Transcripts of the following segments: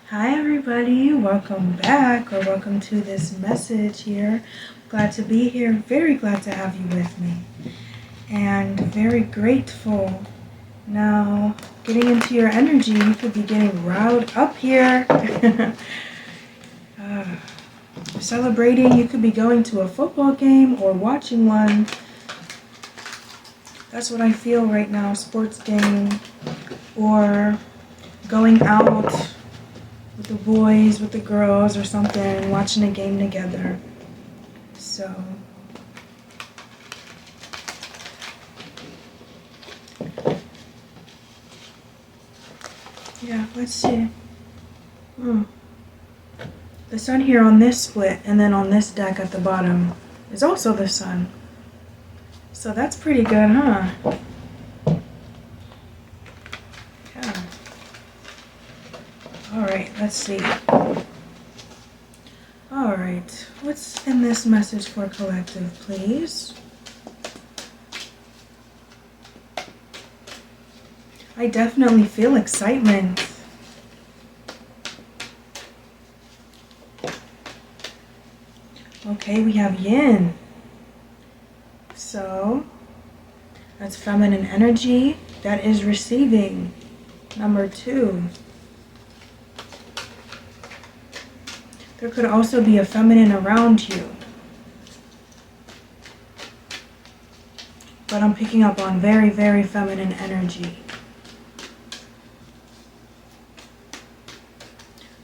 Hi everybody, welcome back or welcome to this message here. Glad to be here, very glad to have you with me and very grateful. Now, getting into your energy, you could be getting riled up here. Celebrating, you could be going to a football game or watching one. That's what I feel right now, sports game or going out with the boys, with the girls or something, watching a game together. So, yeah, let's see. The sun here on this split and then on this deck at the bottom is also the sun. So that's pretty good, huh? Yeah. Alright, let's see. Alright, what's in this message for collective, please? I definitely feel excitement. Okay, we have yin. So, that's feminine energy. That is receiving. Number 2. There could also be a feminine around you. But I'm picking up on very, very feminine energy.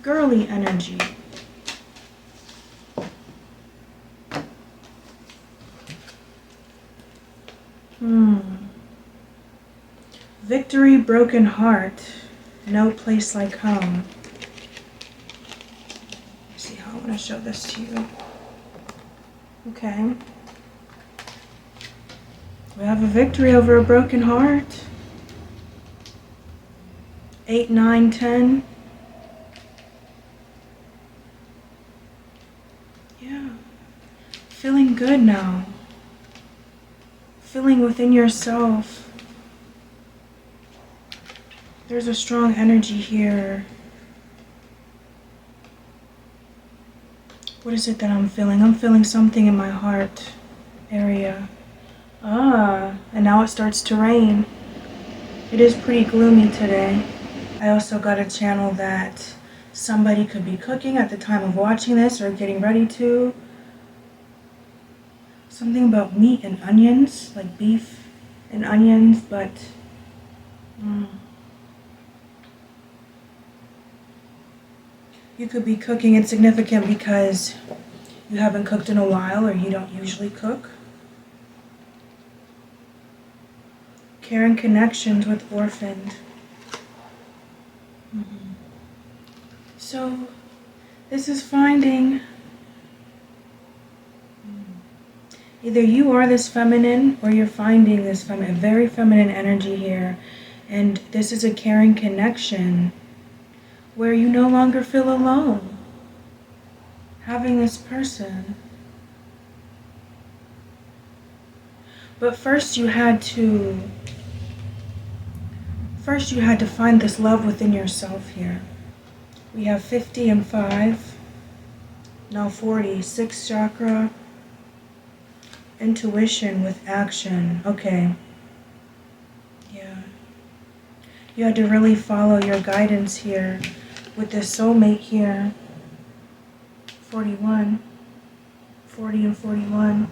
Girly energy. Victory, broken heart. No place like home. Let's see how I'm going to show this to you. Okay. We have a victory over a broken heart. 8, 9, 10. Yeah. Feeling good now. Feeling within yourself. There's a strong energy here. What is it that I'm feeling? I'm feeling something in my heart area. And now it starts to rain. It is pretty gloomy today. I also got a channel that somebody could be cooking at the time of watching this or getting ready to. Something about meat and onions, like beef and onions, but you could be cooking. It's significant because you haven't cooked in a while or you don't usually cook. Caring connections with orphaned. So, this is finding either you are this feminine or you're finding this very feminine energy here. And this is a caring connection where you no longer feel alone. Having this person. But first you had to find this love within yourself here. We have 50 and 5. Now 40. 6th chakra. Intuition with action. Okay. Yeah. You had to really follow your guidance here with this soulmate here. 41. 40 and 41.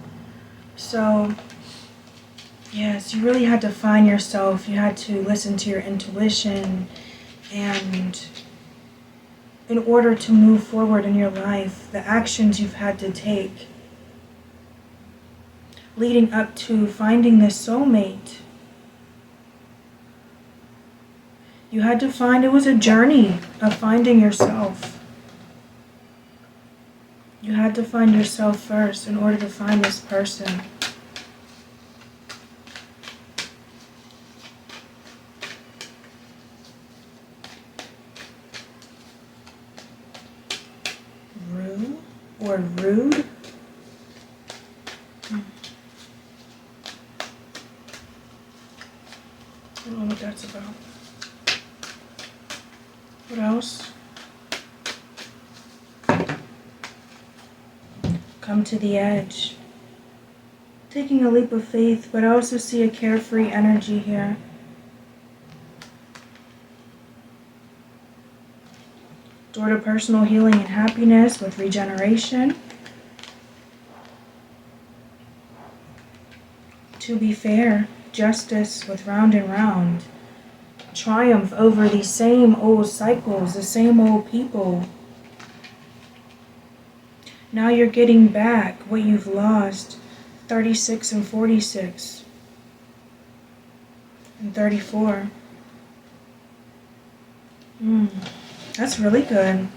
So, yes, you really had to find yourself. You had to listen to your intuition, and in order to move forward in your life, the actions you've had to take leading up to finding this soulmate. You had to find, it was a journey of finding yourself. You had to find yourself first in order to find this person. Rude or rude? I don't know what that's about. What else? come to the edge. Taking a leap of faith, but I also see a carefree energy here. Door to personal healing and happiness with regeneration. To be fair, justice with round and round. Triumph over these same old cycles, the same old people. Now you're getting back what you've lost. 36 and 46. And 34. That's really good.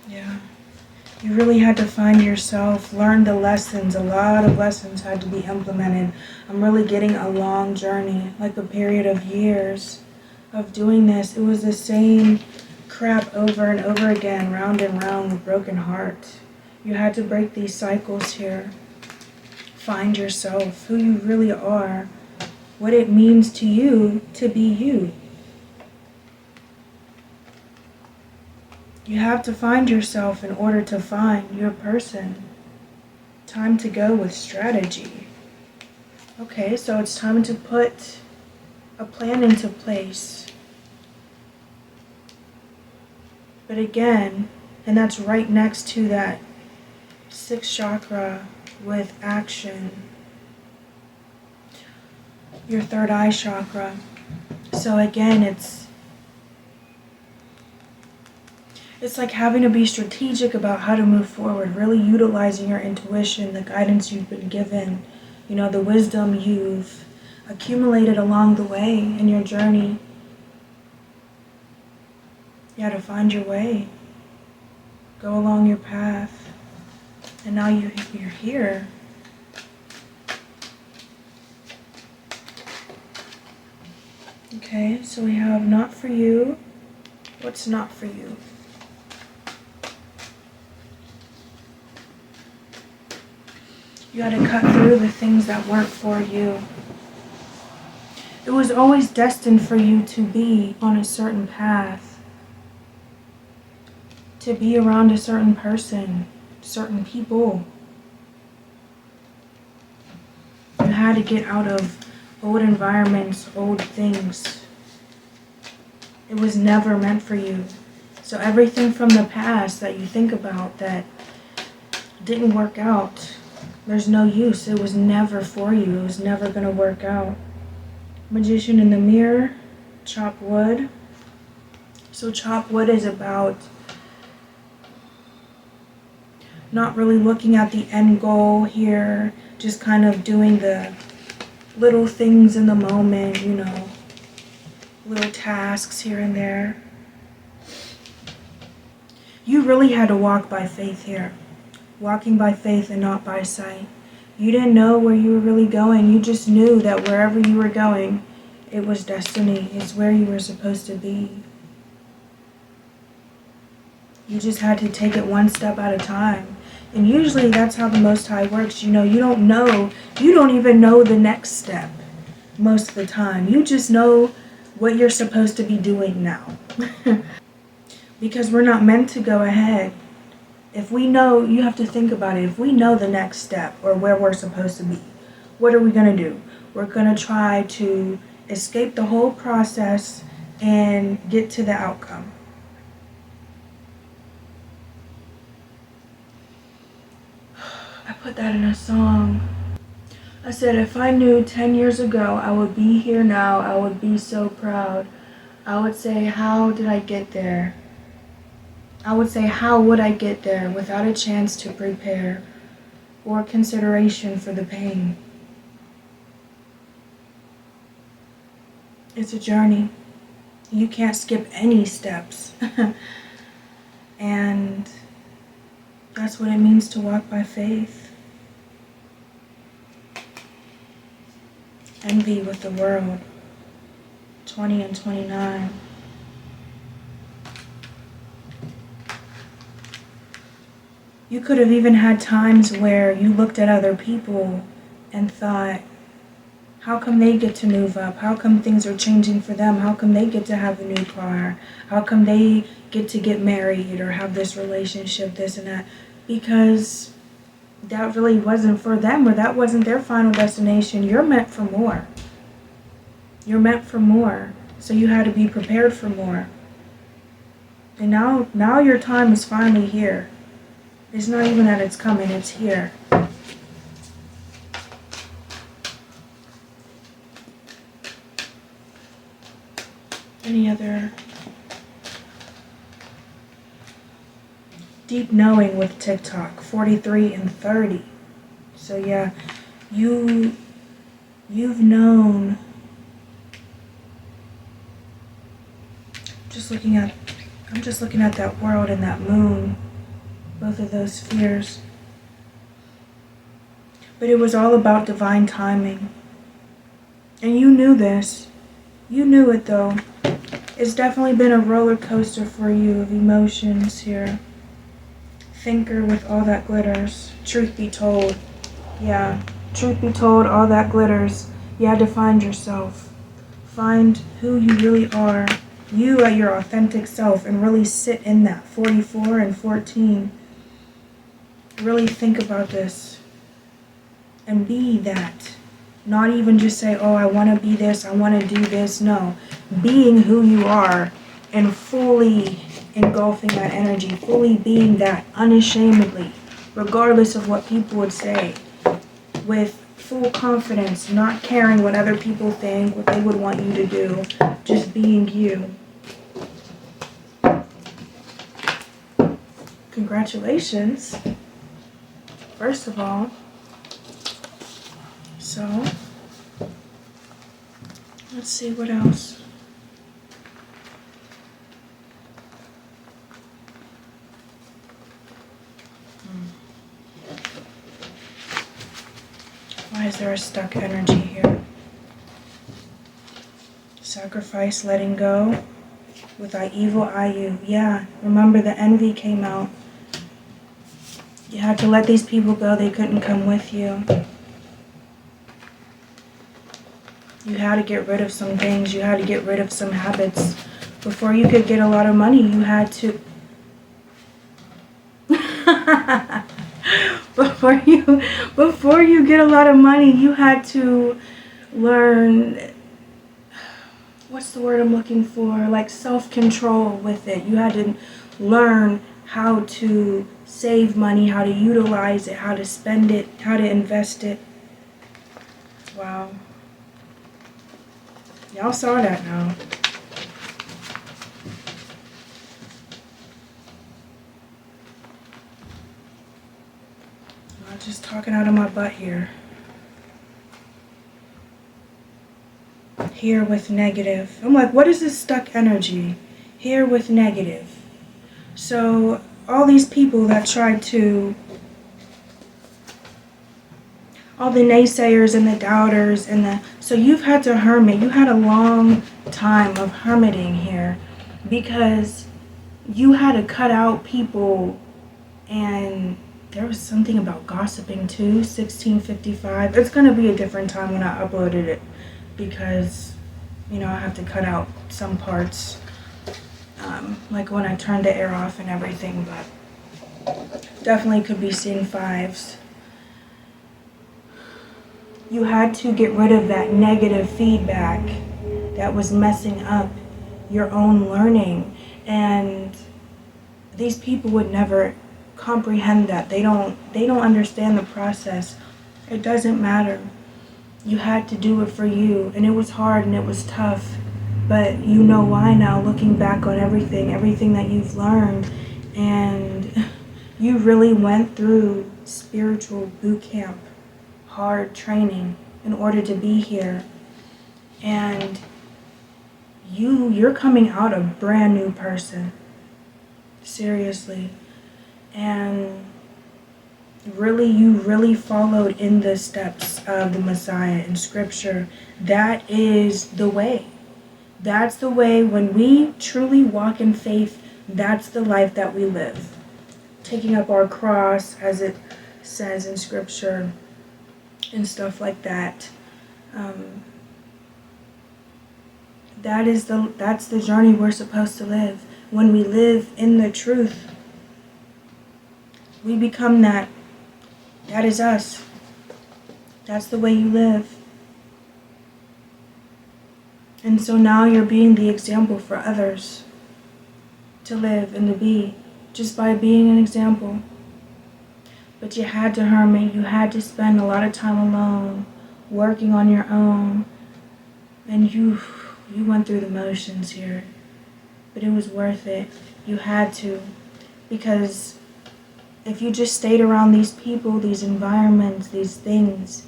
Yeah. You really had to find yourself, learn the lessons. A lot of lessons had to be implemented. I'm really getting a long journey, like a period of years of doing this. It was the same crap over and over again, round and round with broken heart. You had to break these cycles here. Find yourself, who you really are, what it means to you to be you. You have to find yourself in order to find your person. Time to go with strategy. Okay, so it's time to put a plan into place. But again, and that's right next to that 6th chakra with action. Your 3rd eye chakra. So again, it's like having to be strategic about how to move forward, really utilizing your intuition, the guidance you've been given, the wisdom you've accumulated along the way in your journey. You had to find your way, go along your path, and now you're here. Okay, so we have not for you. What's not for you? You had to cut through the things that weren't for you. It was always destined for you to be on a certain path. To be around a certain person, certain people. You had to get out of old environments, old things. It was never meant for you. So everything from the past that you think about that didn't work out, there's no use. It was never for you. It was never going to work out. Magician in the mirror, chop wood. So chop wood is about not really looking at the end goal here, just kind of doing the little things in the moment, little tasks here and there. You really had to walk by faith here. Walking by faith and not by sight. You didn't know where you were really going. You just knew that wherever you were going, it was destiny. It's where you were supposed to be. You just had to take it one step at a time. And usually that's how the Most High works. You don't even know the next step most of the time. You just know what you're supposed to be doing now. Because we're not meant to go ahead. If we know, you have to think about it. If we know the next step or where we're supposed to be, what are we going to do? We're going to try to escape the whole process and get to the outcome. I put that in a song. I said, if I knew 10 years ago I would be here now, I would be so proud. I would say, how did I get there? I would say, how would I get there without a chance to prepare or consideration for the pain? It's a journey. You can't skip any steps. And that's what it means to walk by faith. Envy with the world. 20 and 29. You could have even had times where you looked at other people and thought, How come they get to move up? How come things are changing for them? How come they get to have a new car? How come they get married or have this relationship, this and that? Because that really wasn't for them, or that wasn't their final destination. You're meant for more. You're meant for more. So you had to be prepared for more. And now your time is finally here. It's not even that it's coming, it's here. Any other deep knowing with TikTok? 43 and 30. So yeah, you've known. I'm just looking at that world and that moon. Both of those spheres. But it was all about divine timing. And you knew this. You knew it though. It's definitely been a roller coaster for you of emotions here. Thinker with all that glitters. Truth be told. Yeah. Truth be told, all that glitters. You had to find yourself. Find who you really are. You at your authentic self, and really sit in that. 44 and 14. Really think about this. And be that. Not even just say, oh, I want to be this, I want to do this. No. Being who you are and fully engulfing that energy. Fully being that unashamedly. Regardless of what people would say. With full confidence. Not caring what other people think. What they would want you to do. Just being you. Congratulations. First of all. So, let's see what else. Why is there a stuck energy here? Sacrifice, letting go. With I evil, I you. Yeah, remember the envy came out. You had to let these people go. They couldn't come with you. You had to get rid of some things. You had to get rid of some habits. Before you could get a lot of money, you had to... Before you get a lot of money, you had to learn... What's the word I'm looking for? Like self-control with it. You had to learn how to save money, how to utilize it, how to spend it, how to invest it. Wow. Y'all saw that now. I'm just talking out of my butt here. Here with negative. I'm like, what is this stuck energy? Here with negative. So all these people that tried to, all the naysayers and the doubters and the, so you've had to hermit. You had a long time of hermiting here because you had to cut out people, and there was something about gossiping too. 1655. It's going to be a different time when I uploaded it because, you know, I have to cut out some parts, like when I turned the air off and everything, but definitely could be seeing fives. You had to get rid of that negative feedback that was messing up your own learning, and these people would never comprehend that. They don't understand the process. It doesn't matter. You had to do it for you, and it was hard and it was tough, but you know why now, looking back on everything that you've learned, and you really went through spiritual boot camp, hard training in order to be here, and you're coming out a brand new person, seriously, and you really followed in the steps of the Messiah in Scripture. That is the way. That's the way. When we truly walk in faith, that's the life that we live. Taking up our cross, as it says in Scripture, and stuff like that. Um, that's the journey we're supposed to live. When we live in the truth, we become that. That is us. That's the way you live. And so now you're being the example for others to live and to be, just by being an example. But you had to hermit, you had to spend a lot of time alone, working on your own, and you went through the motions here. But it was worth it. You had to, because if you just stayed around these people, these environments, these things,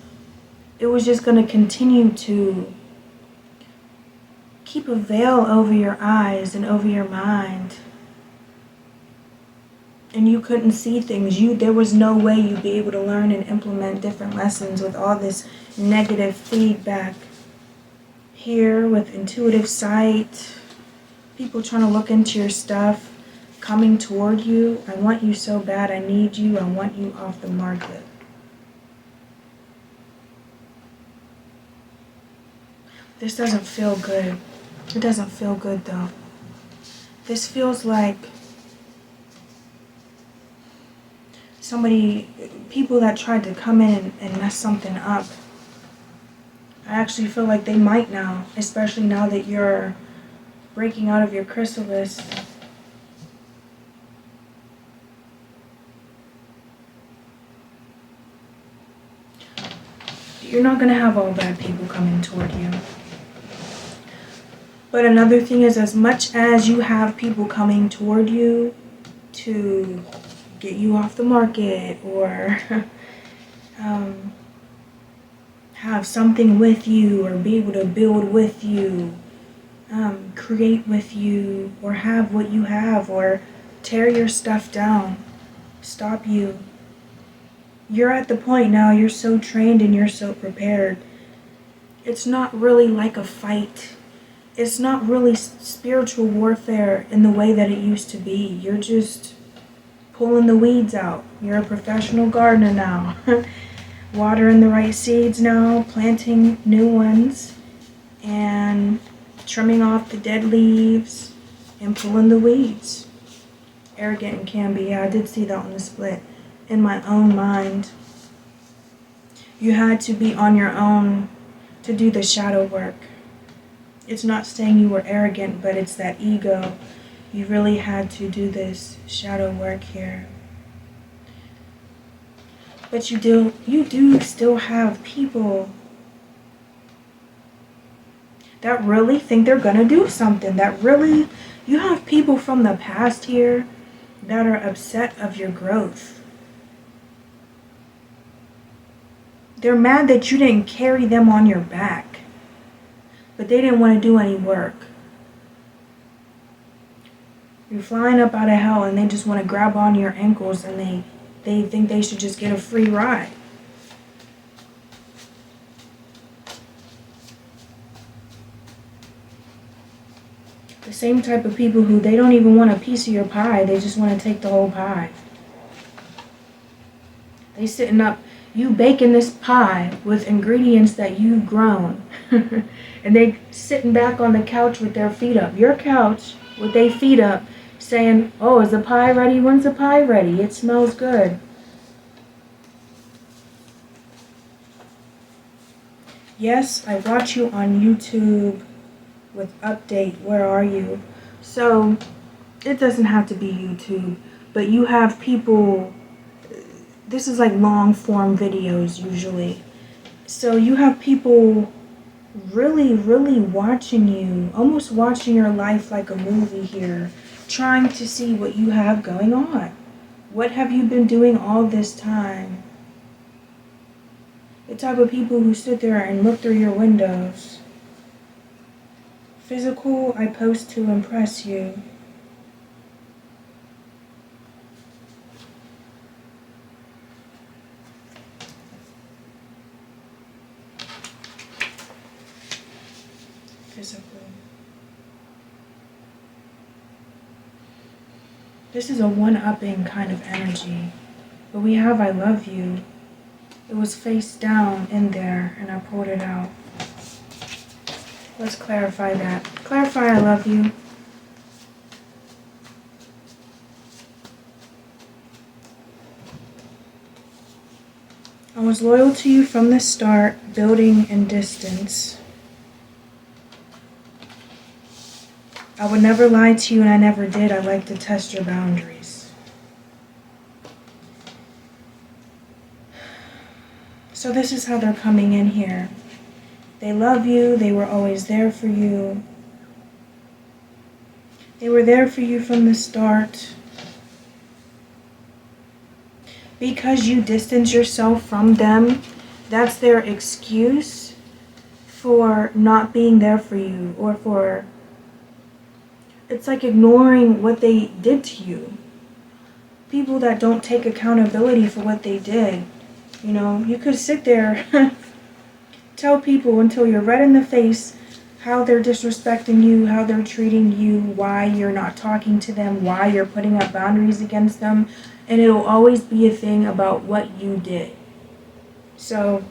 it was just going to continue to keep a veil over your eyes and over your mind. And you couldn't see things. There was no way you'd be able to learn and implement different lessons with all this negative feedback. Here with intuitive sight, people trying to look into your stuff, coming toward you. I want you so bad, I need you, I want you off the market. This doesn't feel good. It doesn't feel good though. This feels like people that tried to come in and mess something up. I actually feel like they might now, especially now that you're breaking out of your chrysalis. You're not going to have all bad people coming toward you. But another thing is, as much as you have people coming toward you to get you off the market or have something with you or be able to build with you, create with you, or have what you have, or tear your stuff down, stop you. You're at the point now, you're so trained and you're so prepared. It's not really like a fight. It's not really spiritual warfare in the way that it used to be. You're just pulling the weeds out. You're a professional gardener now. Watering the right seeds now, planting new ones, and trimming off the dead leaves and pulling the weeds. Arrogant and can be. Yeah, I did see that on the split in my own mind. You had to be on your own to do the shadow work. It's not saying you were arrogant, but it's that ego. You really had to do this shadow work here. But you do still have people that really think they're gonna do something. You have people from the past here that are upset of your growth. They're mad that you didn't carry them on your back, but they didn't want to do any work. You're flying up out of hell and they just want to grab on your ankles and they think they should just get a free ride. The same type of people who they don't even want a piece of your pie, they just want to take the whole pie. They sitting up, you baking this pie with ingredients that you've grown. And they sitting back on the couch with their feet up. Your couch with their feet up saying, oh, is the pie ready? When's the pie ready? It smells good. Yes, I watch you on YouTube with update, where are you? So it doesn't have to be YouTube, but you have people, this is like long form videos usually. So you have people really, really watching you, almost watching your life like a movie here, trying to see what you have going on. What have you been doing all this time? The type of people who sit there and look through your windows. Physical, I post to impress you. Physical. This is a one-upping kind of energy. But we have I love you. It was face down in there and I pulled it out. Let's clarify that. Clarify I love you. I was loyal to you from the start, building in distance. I would never lie to you, and I never did. I like to test your boundaries. So this is how they're coming in here. They love you. They were always there for you. They were there for you from the start. Because you distance yourself from them, that's their excuse for not being there for you, or for, it's like ignoring what they did to you. People that don't take accountability for what they did. You know, you could sit there, tell people until you're red in the face how they're disrespecting you, how they're treating you, why you're not talking to them, why you're putting up boundaries against them, and it'll always be a thing about what you did. So,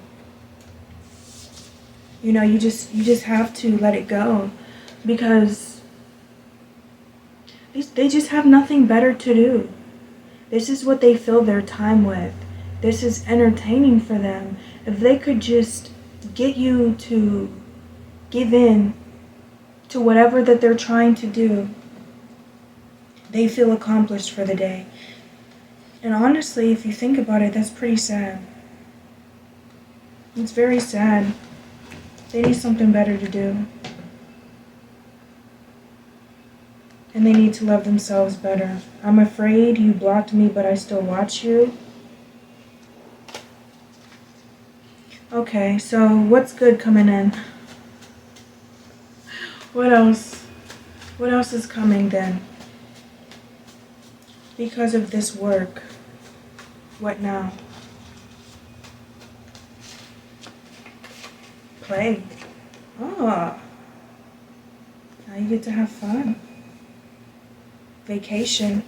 you know, you just have to let it go, because they just have nothing better to do. This is what they fill their time with. This is entertaining for them. If they could just get you to give in to whatever that they're trying to do, they feel accomplished for the day. And honestly, if you think about it, that's pretty sad. It's very sad. They need something better to do. And they need to love themselves better. I'm afraid you blocked me, but I still watch you. Okay, so what's good coming in? What else? What else is coming then? Because of this work. What now? Play. Oh. Now you get to have fun. Vacation.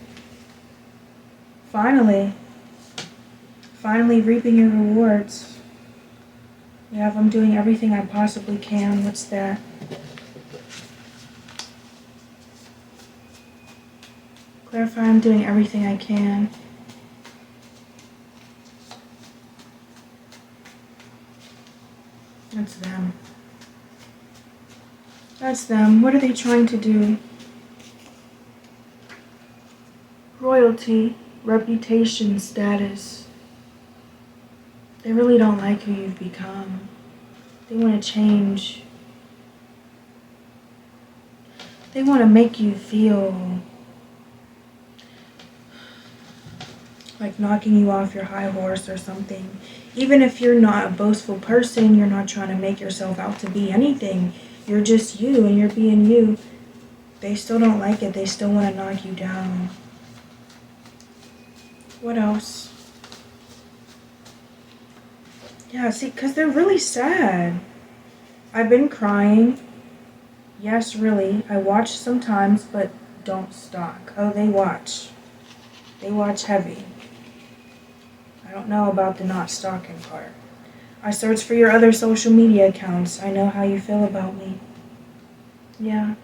Finally reaping your rewards. Yeah, I'm doing everything I possibly can. What's that? Clarify, I'm doing everything I can. That's them. That's them. What are they trying to do? Royalty, reputation, status. They really don't like who you've become. They want to change. They want to make you feel like knocking you off your high horse or something. Even if you're not a boastful person, you're not trying to make yourself out to be anything. You're just you and you're being you. They still don't like it. They still want to knock you down. What else? Yeah, see, because they're really sad. I've been crying. Yes, really. I watch sometimes, but don't stalk. Oh, they watch. They watch heavy. I don't know about the not stalking part. I search for your other social media accounts. I know how you feel about me. Yeah.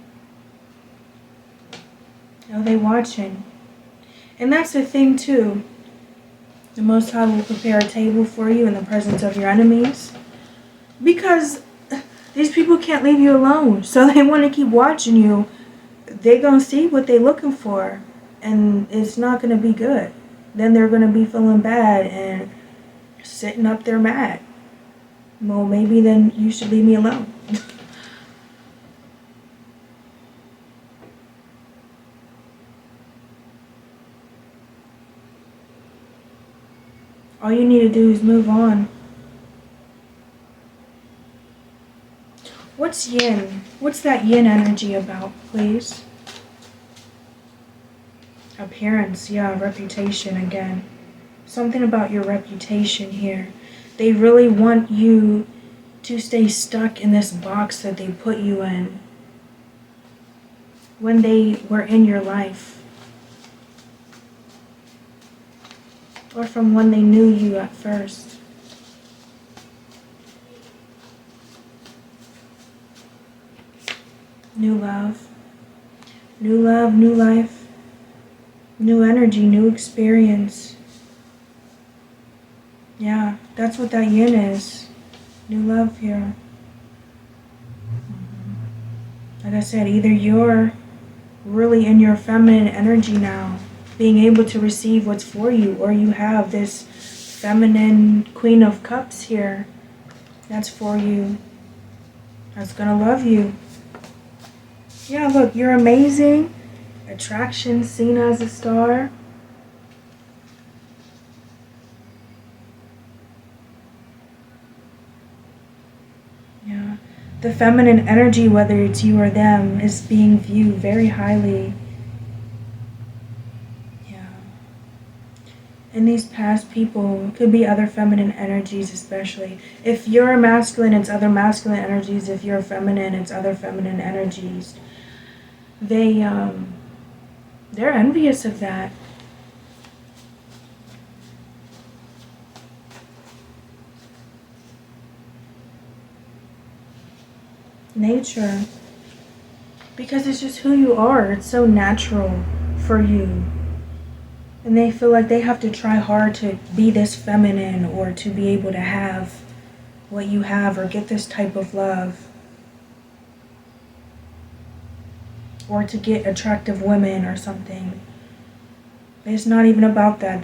Oh, they watching. And that's the thing, too. The Most High will prepare a table for you in the presence of your enemies. Because these people can't leave you alone. So they want to keep watching you. They're going to see what they're looking for. And it's not going to be good. Then they're going to be feeling bad and sitting up there mad. Well, maybe then you should leave me alone. All you need to do is move on. What's yin? What's that yin energy about, please? Appearance, yeah, reputation again. Something about your reputation here. They really want you to stay stuck in this box that they put you in when they were in your life. Or from when they knew you at first. New love. New love, new life. New energy, new experience. Yeah, that's what that yin is. New love here. Like I said, either you're really in your feminine energy now, being able to receive what's for you, or you have this feminine Queen of Cups here that's for you, that's gonna love you. Yeah, look, you're amazing. Attraction, seen as a star. Yeah. The feminine energy, whether it's you or them, is being viewed very highly. Yeah. And these past people could be other feminine energies, especially. If you're masculine, it's other masculine energies. If you're feminine, it's other feminine energies. They're envious of that. Nature. Because it's just who you are. It's so natural for you. And they feel like they have to try hard to be this feminine or to be able to have what you have or get this type of love. Or to get attractive women or something. It's not even about that.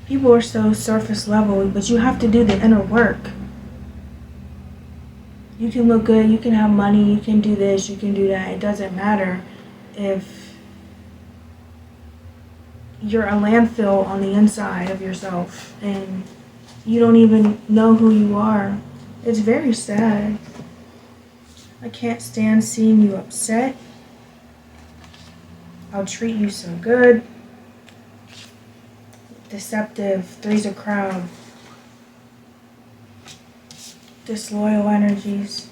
People are so surface level, but you have to do the inner work. You can look good, you can have money, you can do this, you can do that. It doesn't matter if you're a landfill on the inside of yourself and you don't even know who you are. It's very sad. I can't stand seeing you upset. I'll treat you so good. Deceptive, three's a crowd. Disloyal energies.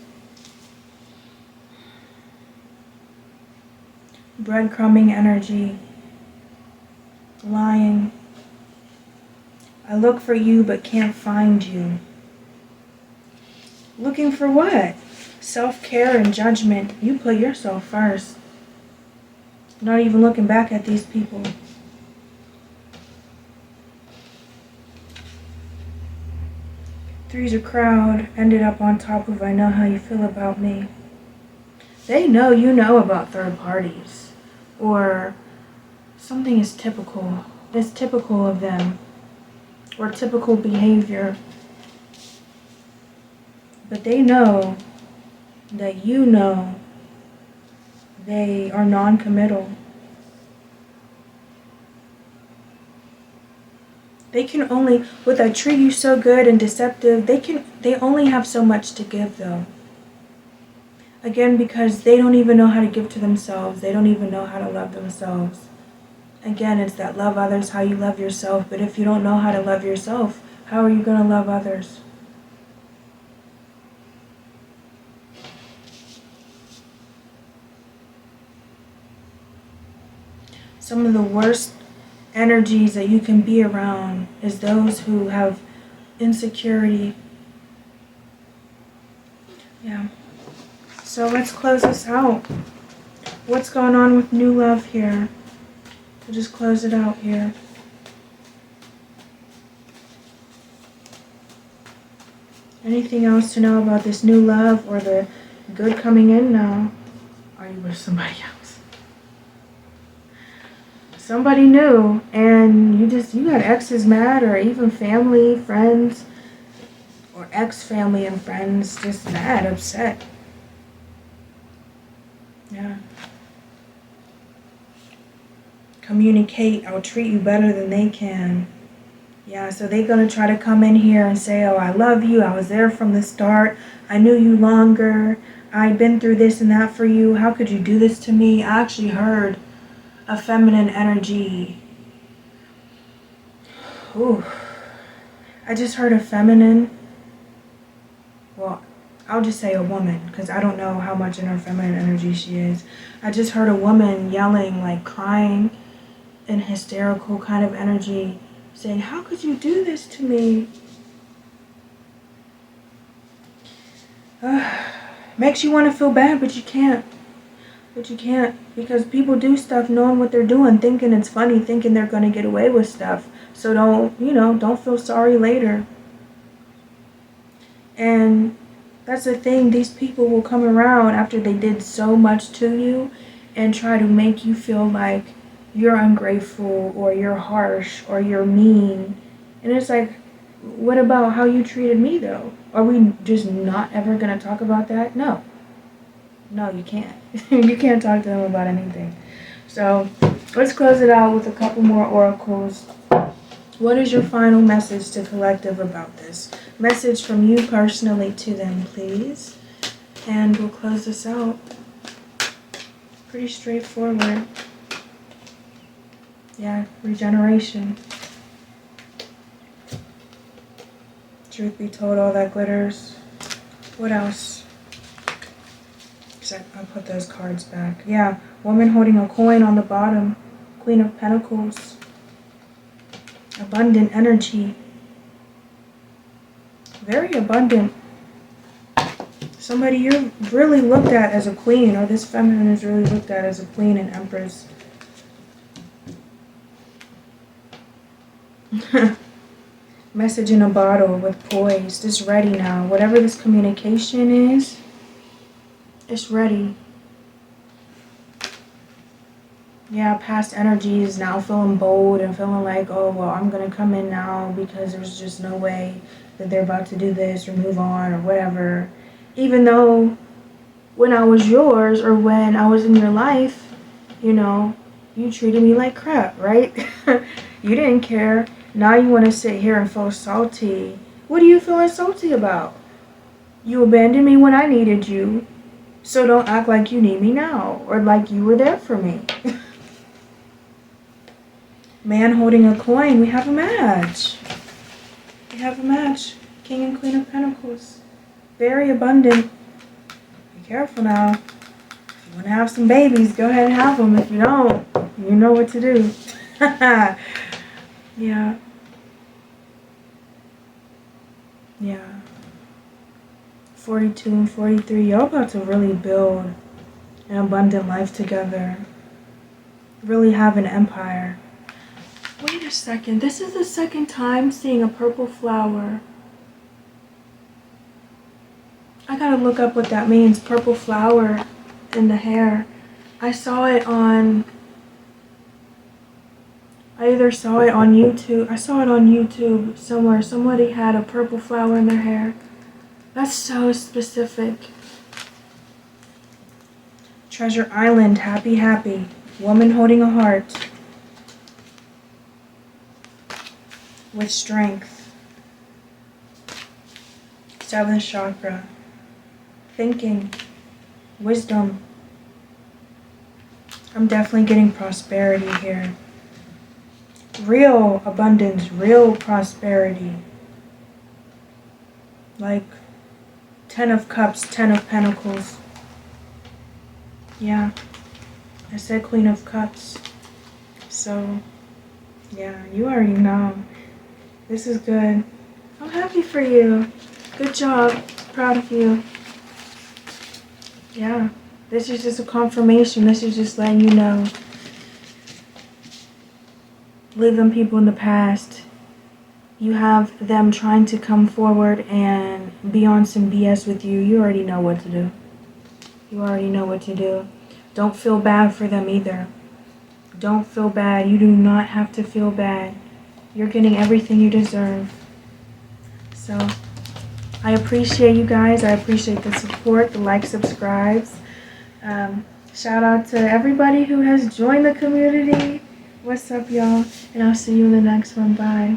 Breadcrumbing energy. Lying. I look for you but can't find you. Looking for what? Self-care and judgment. You put yourself first. Not even looking back at these people. Three's a crowd. Ended up on top of I know how you feel about me. They know you know about third parties. Or something is typical. It's typical of them. Or typical behavior. But they know that you know they are non-committal. They can only, with I treat you so good and deceptive, they only have so much to give though. Again, because they don't even know how to give to themselves. They don't even know how to love themselves. Again, it's that love others how you love yourself. But if you don't know how to love yourself, how are you going to love others? Some of the worst energies that you can be around is those who have insecurity. Yeah. So let's close this out. What's going on with new love here? We'll just close it out here. Anything else to know about this new love or the good coming in now? Are you with somebody else? Somebody new, and you got exes mad, or even family, friends, or ex-family and friends just mad, upset. Yeah. Communicate. I'll treat you better than they can. Yeah, so they're going to try to come in here and say, oh, I love you. I was there from the start. I knew you longer. I'd been through this and that for you. How could you do this to me? I actually heard a feminine energy. Ooh. I just heard a feminine. Well, I'll just say a woman, because I don't know how much in her feminine energy she is. I just heard a woman yelling, like crying in hysterical kind of energy, saying, how could you do this to me? Makes you want to feel bad, but you can't. But you can't, because people do stuff knowing what they're doing, thinking it's funny, thinking they're going to get away with stuff. So don't feel sorry later. And that's the thing, these people will come around after they did so much to you and try to make you feel like you're ungrateful or you're harsh or you're mean. And it's like, what about how you treated me though? Are we just not ever going to talk about that? No. No, you can't. You can't talk to them about anything. So let's close it out with a couple more oracles. What is your final message to collective about this? Message from you personally to them, please. And we'll close this out. Pretty straightforward. Yeah, regeneration. Truth be told, all that glitters. What else? I'll put those cards back. Yeah, woman holding a coin on the bottom. Queen of Pentacles. Abundant energy. Very abundant. Somebody you're really looked at as a queen, or this feminine is really looked at as a queen and empress. Message in a bottle with poise. It's ready now. Whatever this communication is, it's ready. Yeah, past energy is now feeling bold and feeling like, oh, well, I'm going to come in now because there's just no way that they're about to do this or move on or whatever. Even though when I was yours or when I was in your life, you treated me like crap, right? You didn't care. Now you want to sit here and feel salty. What are you feeling salty about? You abandoned me when I needed you. So don't act like you need me now or like you were there for me. Man holding a coin. We have a match. We have a match. King and Queen of Pentacles. Very abundant. Be careful now. If you want to have some babies, go ahead and have them. If you don't, you know what to do. Yeah. Yeah. 42 and 43. Y'all about to really build an abundant life together. Really have an empire. Wait a second. This is the second time seeing a purple flower. I gotta look up what that means. Purple flower in the hair. I either saw it on YouTube. I saw it on YouTube somewhere. Somebody had a purple flower in their hair. That's so specific. Treasure Island. Happy, happy. Woman holding a heart. With strength. 7th chakra. Thinking. Wisdom. I'm definitely getting prosperity here. Real abundance. Real prosperity. Like 10 of Cups, 10 of Pentacles. Yeah. I said Queen of Cups. So, yeah, you already know. This is good. I'm happy for you. Good job. Proud of you. Yeah. This is just a confirmation. This is just letting you know. Leave them people in the past. You have them trying to come forward and be on some BS with you. You already know what to do. You already know what to do. Don't feel bad for them either. Don't feel bad. You do not have to feel bad. You're getting everything you deserve. So, I appreciate you guys. I appreciate the support, the likes, subscribes. Shout out to everybody who has joined the community. What's up, y'all? And I'll see you in the next one. Bye.